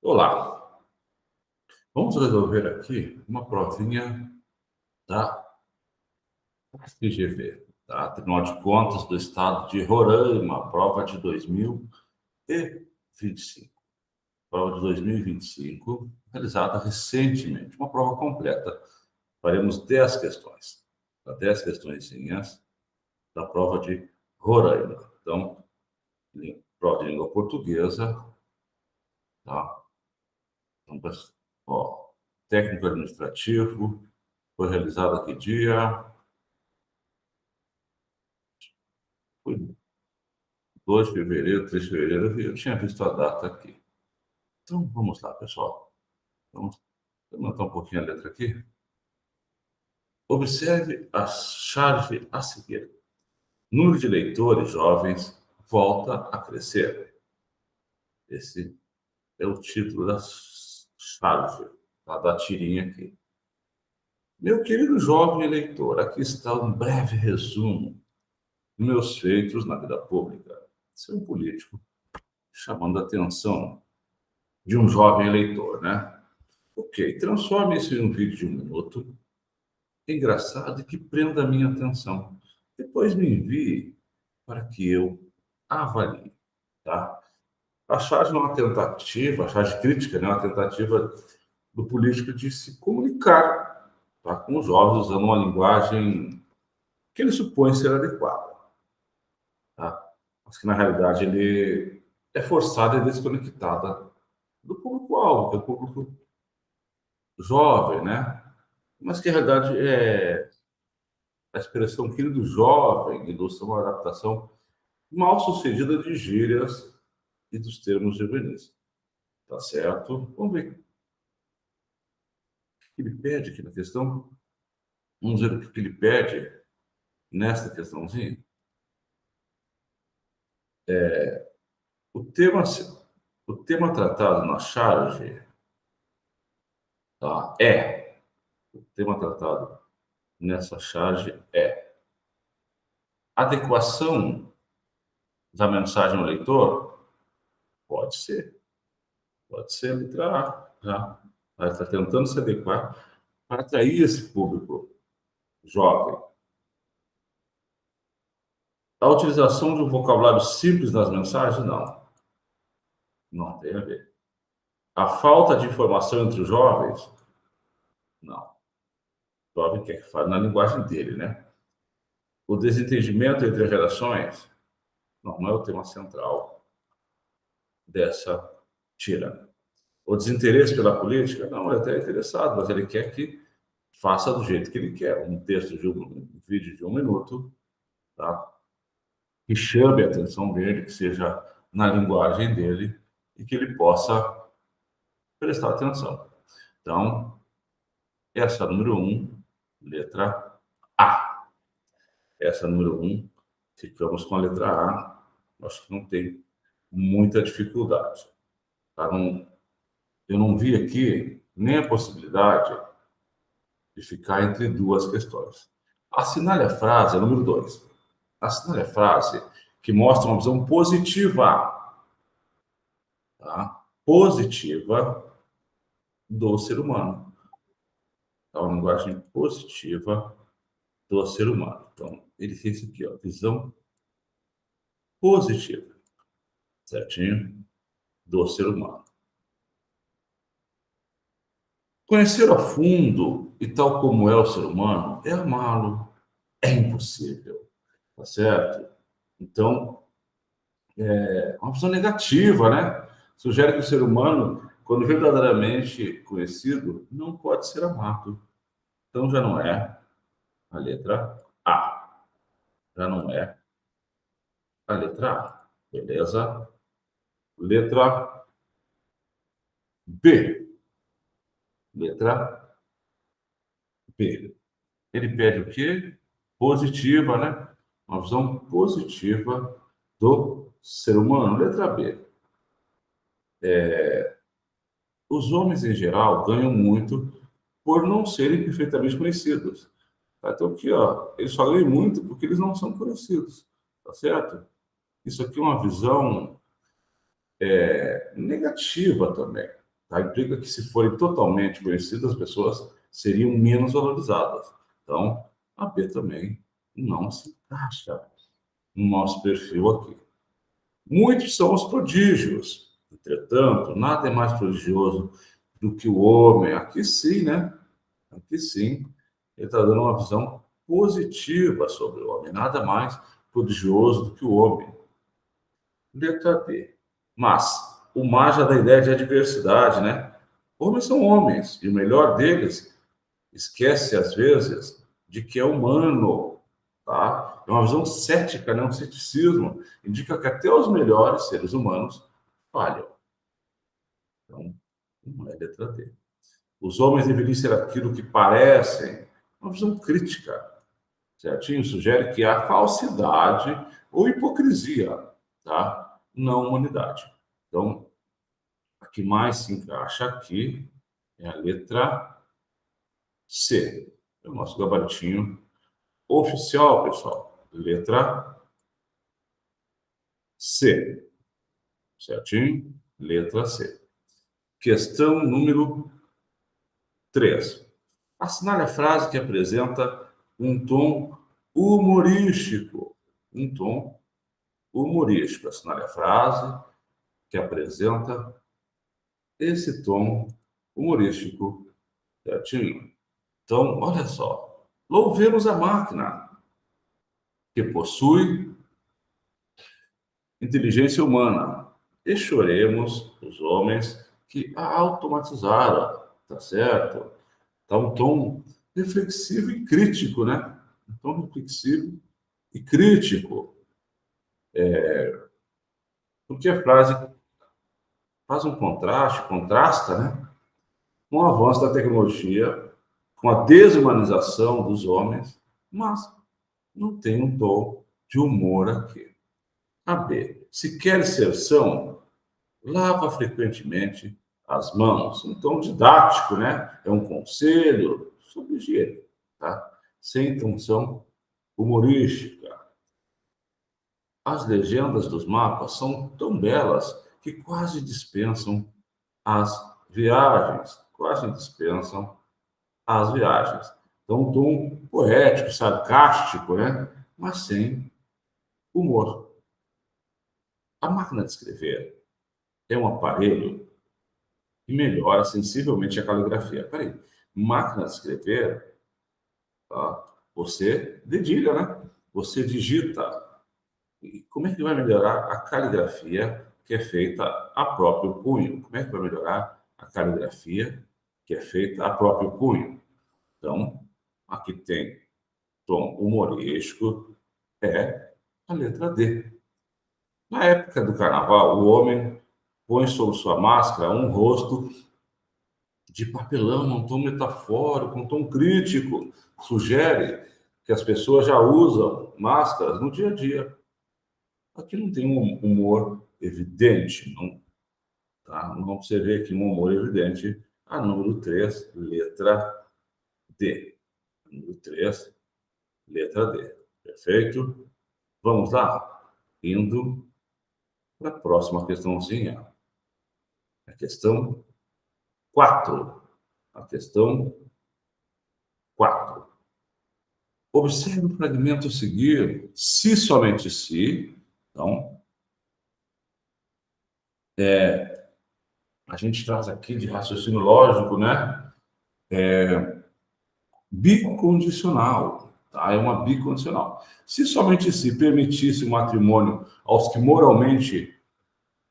Olá, vamos resolver aqui uma provinha da FGV, tá? Tribunal de Contas do Estado de Roraima, prova de 2025. Prova de 2025, realizada recentemente, uma prova completa. Faremos 10 questões, tá? 10 questõezinhas da prova de Roraima. Então, prova de língua portuguesa, tá? Então, ó, técnico administrativo, foi realizado aqui dia. Foi 2 de fevereiro, 3 de fevereiro, eu tinha visto a data aqui. Então, vamos lá, pessoal. Vamos aumentar um pouquinho a letra aqui. Observe a charge a seguir. Número de leitores jovens volta a crescer. Esse é o título da charge, tá? Da tirinha aqui. Meu querido jovem leitor, aqui está um breve resumo dos meus feitos na vida pública. Ser um político chamando a atenção de um jovem eleitor, né? Ok, transforme isso em um vídeo de 1 minuto, engraçado e que prenda a minha atenção. Depois me envie para que eu avalie, tá? A charge é uma tentativa, a charge crítica, né? Uma tentativa do político de se comunicar, tá? Com os jovens usando uma linguagem que ele supõe ser adequada, tá? Mas que na realidade ele é forçado e desconectada do público-alvo, que é o público jovem, né? Mas que, na realidade, a expressão querido jovem ilustra uma adaptação mal sucedida de gírias e dos termos juvenis. Tá certo? Vamos ver o que ele pede aqui na questão. Vamos ver o que ele pede nesta questãozinha. O tema, o tema tratado na charge, tá? O tema tratado nessa charge é adequação da mensagem ao leitor? Pode ser. Pode ser a letra A, já. Ela está tentando se adequar para atrair esse público jovem. A utilização de um vocabulário simples nas mensagens, não. Não tem a ver. A falta de informação entre os jovens, não. O jovem quer que fale na linguagem dele, né? O desentendimento entre as gerações, não é o tema central dessa tira. O desinteresse pela política, não, ele até é interessado, mas ele quer que faça do jeito que ele quer. Um texto de um vídeo de 1 minuto, tá? Que chame a atenção dele, que seja na linguagem dele e que ele possa prestar atenção. Então, essa número 1, letra A. Essa número 1, ficamos com a letra A. Acho que não tem muita dificuldade. Tá? Eu não vi aqui nem a possibilidade de ficar entre duas questões. Assinale a frase, número 2. Assinale a frase que mostra uma visão positiva, tá? Positiva do ser humano. Tá? Uma linguagem positiva do ser humano. Então, ele fez isso aqui, ó, visão positiva, certinho? Do ser humano. Conhecer a fundo e tal como é o ser humano é amá-lo. É impossível, tá certo? Então, é uma visão negativa, né? Sugere que o ser humano, quando verdadeiramente conhecido, não pode ser amado. Então já não é a letra A. Já não é a letra A. Beleza? Letra B. Letra B. Ele pede o quê? Positiva, né? Uma visão positiva do ser humano. Letra B. Os homens, em geral, ganham muito por não serem perfeitamente conhecidos. Tá? Então, aqui, ó, eles só ganham muito porque eles não são conhecidos. Tá certo? Isso aqui é uma visão negativa também. Tá? Implica que, se forem totalmente conhecidas, as pessoas seriam menos valorizadas. Então, a B também não se encaixa no nosso perfil aqui. Muitos são os prodígios. Entretanto, nada é mais prodigioso do que o homem. Aqui sim, né? Aqui sim, ele está dando uma visão positiva sobre o homem. Nada mais prodigioso do que o homem. Letra D. Mas o mar já dá ideia de adversidade, né? Homens são homens, e o melhor deles esquece, às vezes, de que é humano, tá? É uma visão cética, né? Um ceticismo. Indica que até os melhores seres humanos falham. Então, não é letra D. Os homens deveriam ser aquilo que parecem. Uma visão crítica, certinho? Sugere que há falsidade ou hipocrisia, tá? Na humanidade. Então, a que mais se encaixa aqui é a letra C. É o nosso gabaritinho oficial, pessoal. Letra C. Certinho? Letra C. Questão número 3. Assinale a frase que apresenta um tom humorístico. Um tom humorístico. Assinale a frase que apresenta esse tom humorístico. Certinho? Então, olha só. Louvemos a máquina que possui inteligência humana e choremos os homens que a automatizaram, tá certo? Tá um tom reflexivo e crítico, né? Um tom reflexivo e crítico, porque a frase faz um contraste, contrasta, né? Com o avanço da tecnologia, com a desumanização dos homens, mas não tem um tom de humor aqui. A B. Se quer ser são, lava frequentemente as mãos. Um tom didático, né? É um conselho sobre higiene, tá? Sem intenção humorística. As legendas dos mapas são tão belas que quase dispensam as viagens. Quase dispensam as viagens. Então, um tom poético, sarcástico, né? Mas sem humor. A máquina de escrever é um aparelho que melhora sensivelmente a caligrafia. Peraí, máquina de escrever, tá? Você dedilha, né? Você digita. E como é que vai melhorar a caligrafia que é feita a próprio punho? Como é que vai melhorar a caligrafia que é feita a próprio punho? Então, aqui tem tom humorístico, é a letra D. Na época do carnaval, o homem põe sobre sua máscara um rosto de papelão, um tom metafórico, um tom crítico. Sugere que as pessoas já usam máscaras no dia a dia. Aqui não tem um humor evidente, não, tá? Não você vê aqui um humor evidente. A número 3, letra D. Número 3, letra D. Perfeito? Vamos lá? Indo para a próxima questãozinha. A questão 4. A questão 4. Observe o fragmento a seguir, se somente se. Então, a gente traz aqui de raciocínio lógico, né? Bicondicional, tá? É uma bicondicional. Se somente se permitisse o matrimônio aos que moralmente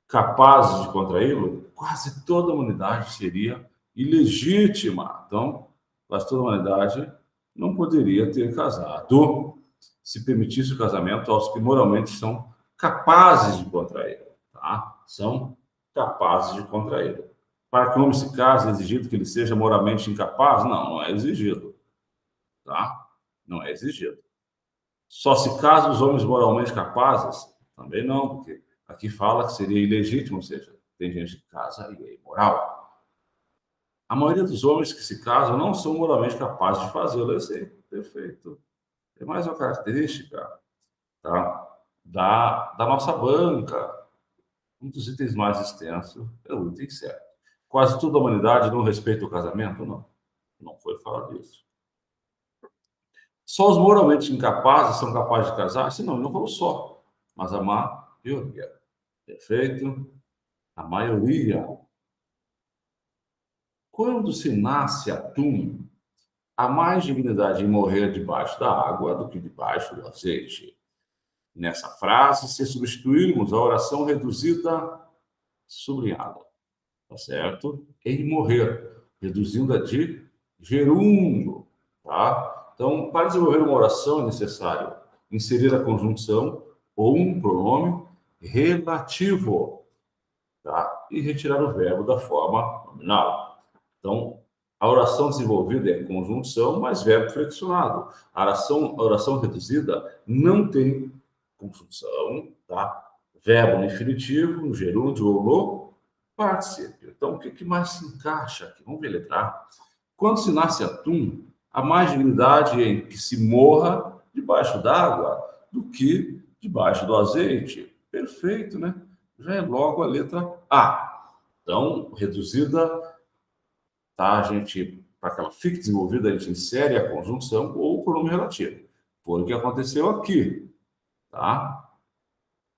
capazes de contraí-lo, quase toda a humanidade seria ilegítima. Então, quase toda a humanidade não poderia ter casado se permitisse o casamento aos que moralmente são capazes de contraí-lo, tá? São capazes de contraí-lo. Para que o homem se case, é exigido que ele seja moralmente incapaz? Não, não é exigido, tá? Não é exigido. Só se casam os homens moralmente capazes? Também não, porque aqui fala que seria ilegítimo, ou seja, tem gente que casa e é imoral. A maioria dos homens que se casam não são moralmente capazes de fazê-lo. Eu sei, perfeito. É mais uma característica, tá? Da nossa banca. Um dos itens mais extensos é o item certo. Quase toda a humanidade não respeita o casamento? Não, não foi falar disso. Só os moralmente incapazes são capazes de casar? Se não, não falou só, mas a maioria. Perfeito? A maioria. Quando se nasce atum, há mais dignidade em morrer debaixo da água do que debaixo do azeite. Nessa frase, se substituirmos a oração reduzida, sublinhada, tá certo? Em morrer, reduzindo-a de gerúndio, tá? Então, para desenvolver uma oração é necessário inserir a conjunção ou um pronome relativo, tá? E retirar o verbo da forma nominal. Então, a oração desenvolvida é conjunção mais verbo flexionado. A oração reduzida não tem conjunção, tá? Verbo no infinitivo, no gerúndio ou no particípio. Então, o que mais se encaixa aqui? Vamos ver letrar. Quando se nasce atum, há mais dignidade em que se morra debaixo d'água do que debaixo do azeite. Perfeito, né? Já é logo a letra A. Então, reduzida, tá? A gente, para que ela fique desenvolvida, a gente insere a conjunção ou o pronome relativo. Foi o que aconteceu aqui, tá?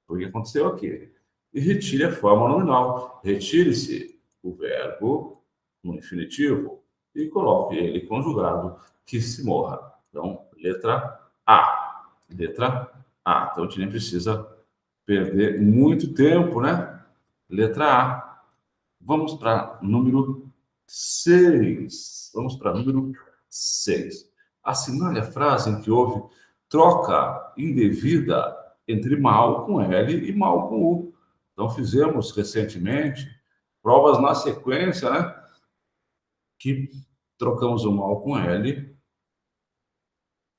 Foi o que aconteceu aqui. E retire a forma nominal. Retire-se o verbo no infinitivo e coloque ele conjugado, que se morra. Então, letra A. Letra A. Então, a gente nem precisa perder muito tempo, né? Letra A. Vamos para número 6. Vamos para número 6. Assinale a frase em que houve troca indevida entre mal com L e mal com U. Então, fizemos recentemente provas na sequência, né? Que trocamos o mal com L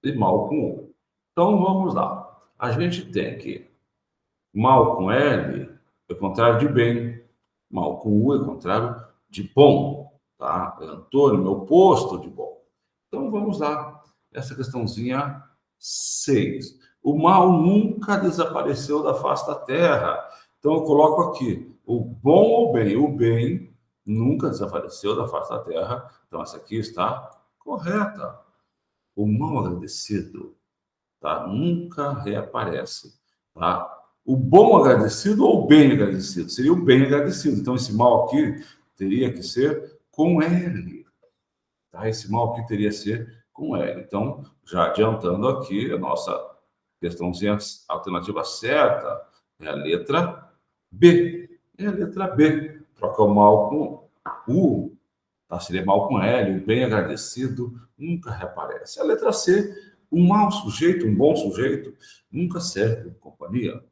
e mal com U. Então, vamos lá. A gente tem que mal com L é o contrário de bem, mal com U é o contrário de bom, tá? Antônimo é o oposto de bom. Então, vamos lá. Essa questãozinha 6. O mal nunca desapareceu da face da terra. Então, eu coloco aqui o bom ou bem. O bem nunca desapareceu da face da terra. Então, essa aqui está correta. O mal agradecido, tá? Nunca reaparece, tá? O bom agradecido ou o bem agradecido? Seria o bem agradecido. Então, esse mal aqui teria que ser com L, tá? Esse mal aqui teria que ser com L. Então, já adiantando aqui, a nossa questãozinha alternativa certa é a letra B. É a letra B. Troca o mal com U, tá? Seria mal com L. O bem agradecido nunca reaparece. A letra C. Um mau sujeito, um bom sujeito, nunca serve companhia.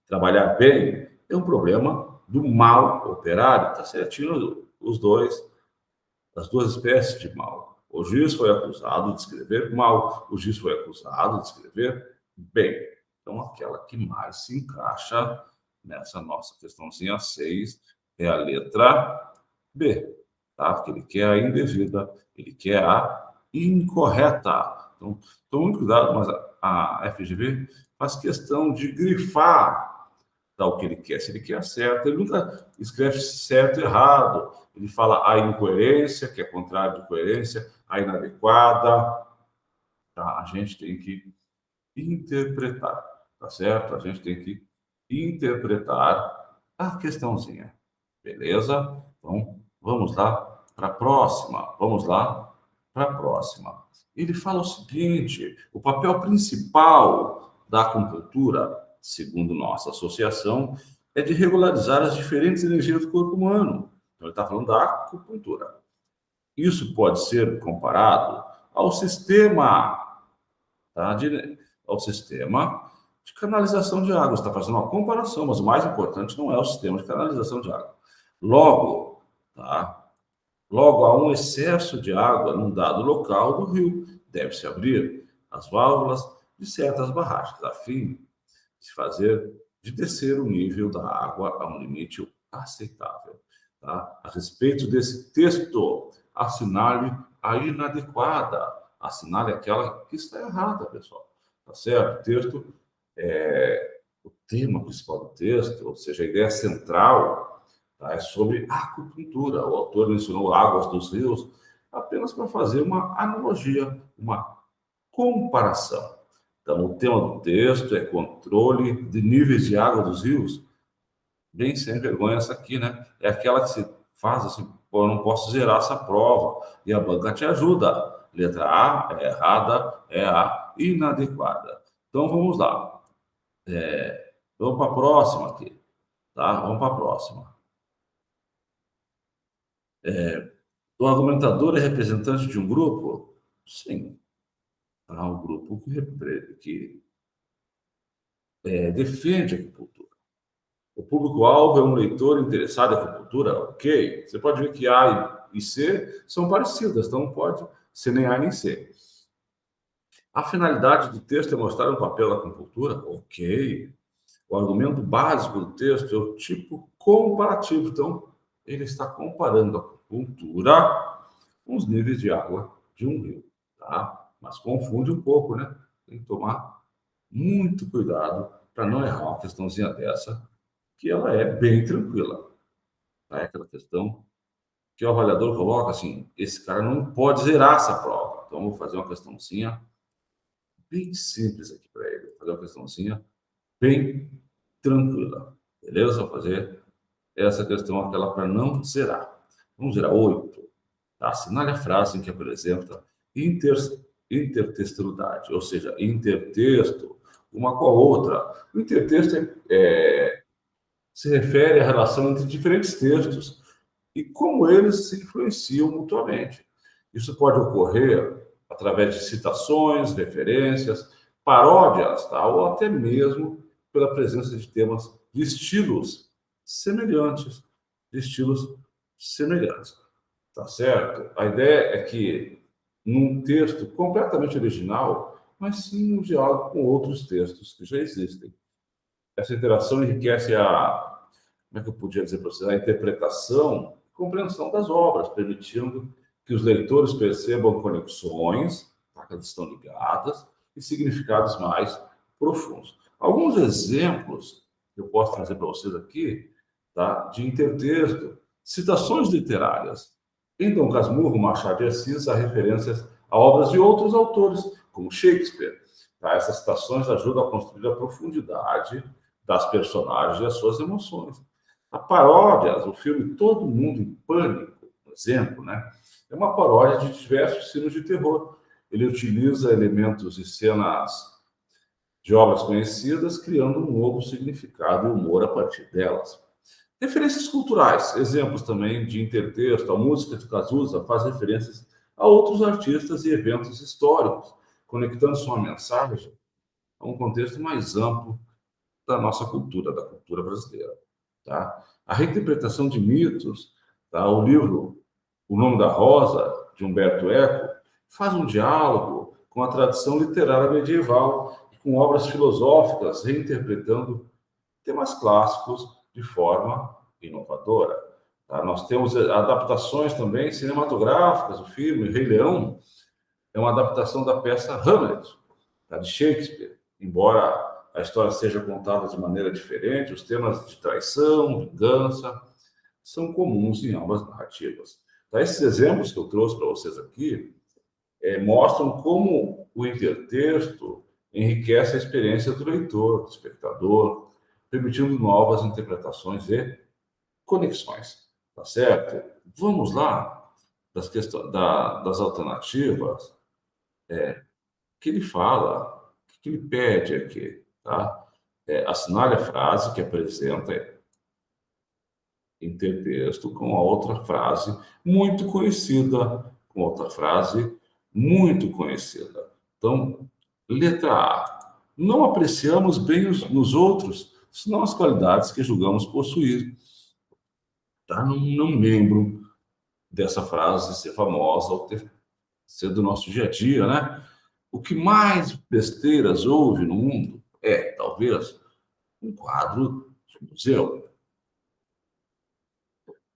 Trabalhar bem é um problema do mal operário, tá certinho as duas espécies de mal. O juiz foi acusado de escrever mal, o juiz foi acusado de escrever bem. Então, aquela que mais se encaixa nessa nossa questãozinha 6 é a letra B, tá? Porque ele quer a indevida, ele quer a incorreta. Então, tome muito cuidado, mas a FGV faz questão de grifar, tá, o que ele quer. Se ele quer certo, ele nunca escreve certo e errado. Ele fala a incoerência, que é contrário de coerência, a inadequada. Tá? A gente tem que interpretar, tá certo? A gente tem que interpretar a questãozinha. Beleza? Então, vamos lá para a próxima. Vamos lá para a próxima. Ele fala o seguinte: o papel principal da acupuntura, segundo nossa associação, é de regularizar as diferentes energias do corpo humano. Então, ele está falando da acupuntura. Isso pode ser comparado ao sistema, tá? Ao sistema de canalização de água. Você está fazendo uma comparação, mas o mais importante não é o sistema de canalização de água. Logo, tá? Logo, há um excesso de água num dado local do rio. Deve-se abrir as válvulas de certas barragens, a fim de descer o nível da água a um limite aceitável. Tá? A respeito desse texto, assinale a inadequada. Assinale aquela que está errada, pessoal. Tá certo? O texto, o tema principal do texto, ou seja, a ideia central, tá? É sobre acupuntura. O autor mencionou águas dos rios apenas para fazer uma analogia, uma comparação. Então, o tema do texto é controle de níveis de água dos rios. Bem sem vergonha essa aqui, né? É aquela que se faz assim, pô, eu não posso zerar essa prova. E a banca te ajuda. Letra A é errada, é a inadequada. Então, vamos lá. Vamos para a próxima aqui, tá? Vamos para a próxima. O argumentador é representante de um grupo? Sim. Há um grupo que defende a acupuntura. O público-alvo é um leitor interessado em acupuntura? Ok. Você pode ver que A e C são parecidas, então não pode ser nem A nem C. A finalidade do texto é mostrar o papel da acupuntura? Ok. O argumento básico do texto é o tipo comparativo. Então, ele está comparando a acupuntura com os níveis de água de um rio, tá? Mas confunde um pouco, né? Tem que tomar muito cuidado para não errar uma questãozinha dessa, que ela é bem tranquila, tá? É aquela questão que o avaliador coloca assim, esse cara não pode zerar essa prova. Então, vou fazer uma questãozinha bem simples aqui para ele. Vou fazer uma questãozinha bem tranquila, beleza? Vou fazer essa questão, aquela para não zerar. Vamos zerar 8. Tá? Assinale a frase em que apresenta inter, intertextualidade, ou seja, intertexto, uma com a outra. O intertexto se refere à relação entre diferentes textos e como eles se influenciam mutuamente. Isso pode ocorrer através de citações, referências, paródias, tá? Ou até mesmo pela presença de temas de estilos semelhantes, de estilos semelhantes, tá certo? A ideia é que num texto completamente original, mas sim um diálogo com outros textos que já existem. Essa interação enriquece como é que eu podia dizer para vocês, a interpretação e compreensão das obras, permitindo que os leitores percebam conexões, tá, que elas estão ligadas, e significados mais profundos. Alguns exemplos que eu posso trazer para vocês aqui, tá, de intertexto, citações literárias. Em Dom Casmurro, Machado de Assis, há referências a obras de outros autores, como Shakespeare. Tá? Essas citações ajudam a construir a profundidade das personagens e as suas emoções. A paródia, o filme Todo Mundo em Pânico, por exemplo, né, é uma paródia de diversos filmes de terror. Ele utiliza elementos e cenas de obras conhecidas, criando um novo significado e humor a partir delas. Referências culturais, exemplos também de intertexto. A música de Cazuza faz referências a outros artistas e eventos históricos, conectando sua mensagem a um contexto mais amplo da nossa cultura, da cultura brasileira. Tá? A reinterpretação de mitos, tá? O livro O Nome da Rosa, de Humberto Eco, faz um diálogo com a tradição literária medieval e com obras filosóficas reinterpretando temas clássicos de forma inovadora. Tá? Nós temos adaptações também cinematográficas. O filme Rei Leão é uma adaptação da peça Hamlet, tá? De Shakespeare. Embora a história seja contada de maneira diferente, os temas de traição, vingança, são comuns em ambas narrativas. Tá? Esses exemplos que eu trouxe para vocês aqui mostram como o intertexto enriquece a experiência do leitor, do espectador, permitindo novas interpretações e conexões. Tá certo? Vamos lá das alternativas que ele fala, que ele pede aqui, tá? Assinale a frase que apresenta intertexto com a outra frase muito conhecida, com outra frase muito conhecida. Então, letra A. Não apreciamos bem nos outros, senão as qualidades que julgamos possuir. Tá? Não lembro dessa frase ser famosa ou ser do nosso dia a dia, né? O que mais besteiras houve no mundo é, talvez, um quadro de museu.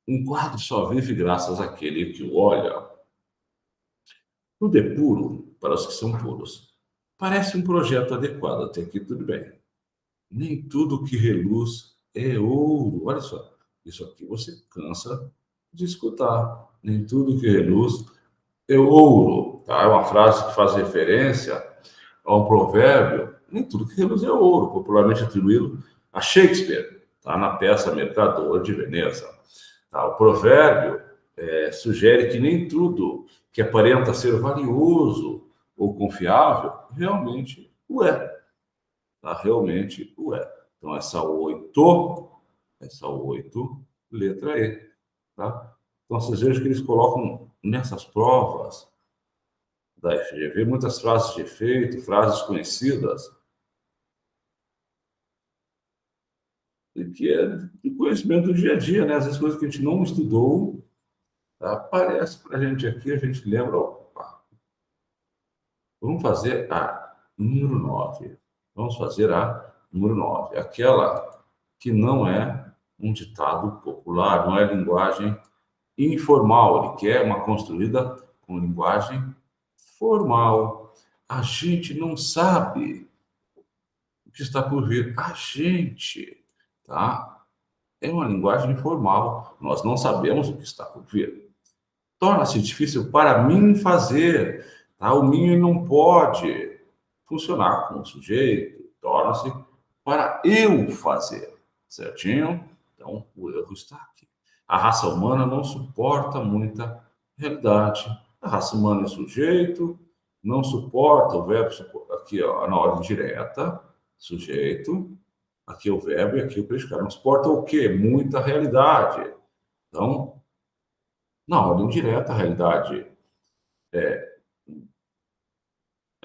Um quadro só vive graças àquele que o olha. Tudo é puro para os que são puros. Parece um projeto adequado, até aqui tudo bem. Nem tudo que reluz é ouro. Olha só. Isso aqui você cansa de escutar. Nem tudo que reluz é ouro, tá? É uma frase que faz referência a um provérbio. Nem tudo que reluz é ouro, popularmente atribuído a Shakespeare, tá? Na peça Mercador de Veneza. Tá? O provérbio sugere que nem tudo que aparenta ser valioso ou confiável realmente o é. Tá? Realmente o é. Então, essa oito, letra E. Tá? Então, vocês vejam que eles colocam nessas provas da FGV muitas frases de efeito, frases conhecidas, e que é de conhecimento do dia a dia, né? Às vezes coisas que a gente não estudou, tá? Aparece para a gente aqui, a gente lembra, opa, vamos fazer a número 9. Vamos fazer a número 9, aquela que não é um ditado popular, não é linguagem informal, ele quer uma construída com linguagem formal. A gente não sabe o que está por vir. A gente, tá? É uma linguagem informal. Nós não sabemos o que está por vir. Torna-se difícil para mim fazer, tá? O mim não pode funcionar como sujeito. Torna-se para eu fazer, certinho? Então, o erro está aqui. A raça humana não suporta muita realidade. A raça humana é sujeito, não suporta o verbo aqui, ó, na ordem direta, sujeito, aqui é o verbo e aqui o predicado. Não suporta o quê? Muita realidade. Então, na ordem direta, a realidade é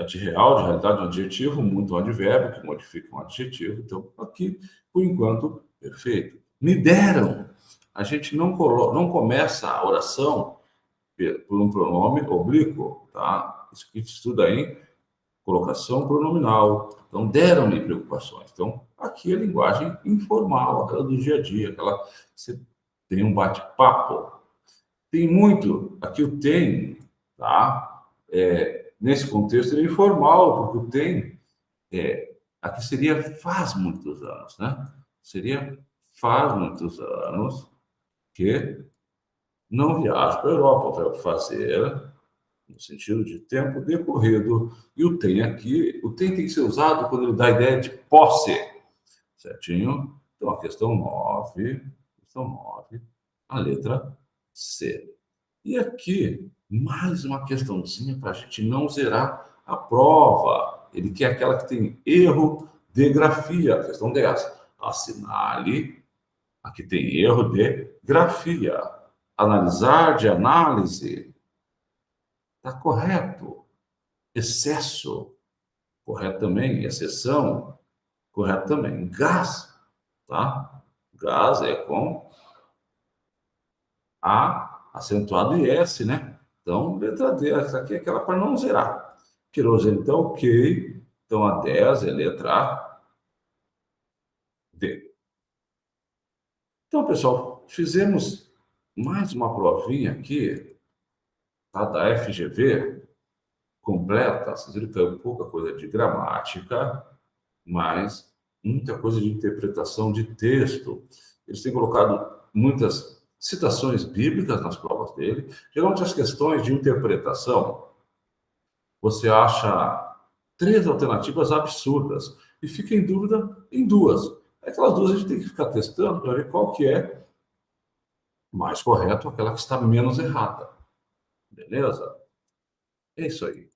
de real, de realidade, um adjetivo, muito um advérbio, que modifica um adjetivo. Então, aqui, por enquanto, perfeito. Me deram. A gente não começa a oração por um pronome oblíquo, tá? Isso que a gente estuda em colocação pronominal. Então, deram-me preocupações. Então, aqui é linguagem informal, aquela do dia a dia, aquela que você tem um bate-papo. Tem muito, aqui o tem, tá? Nesse contexto ele é informal, porque o tem, aqui seria faz muitos anos, né? Seria faz muitos anos que não viajo para a Europa para fazer, no sentido de tempo decorrido. E o tem aqui, o tem que ser usado quando ele dá a ideia de posse, certinho? Então, a questão 9, a letra C. E aqui, mais uma questãozinha para a gente não zerar a prova. Ele quer aquela que tem erro de grafia, questão 10. Assinale a que tem erro de grafia. Analisar de análise. Está correto. Excesso. Correto também. Exceção. Correto também. Gás. Tá? Gás é com A acentuado e S, né? Então, letra D, essa aqui é aquela para não zerar. Querosene, então, ok. Então, a 10 é letra D. Então, pessoal, fizemos mais uma provinha aqui, tá? Da FGV, completa. Vocês viram que caiu pouca coisa de gramática, mas muita coisa de interpretação de texto. Eles têm colocado muitas citações bíblicas nas provas dele. Geralmente, as questões de interpretação, você acha 3 alternativas absurdas e fica em dúvida em 2. Aquelas 2 a gente tem que ficar testando para ver qual que é mais correto, aquela que está menos errada. Beleza? É isso aí.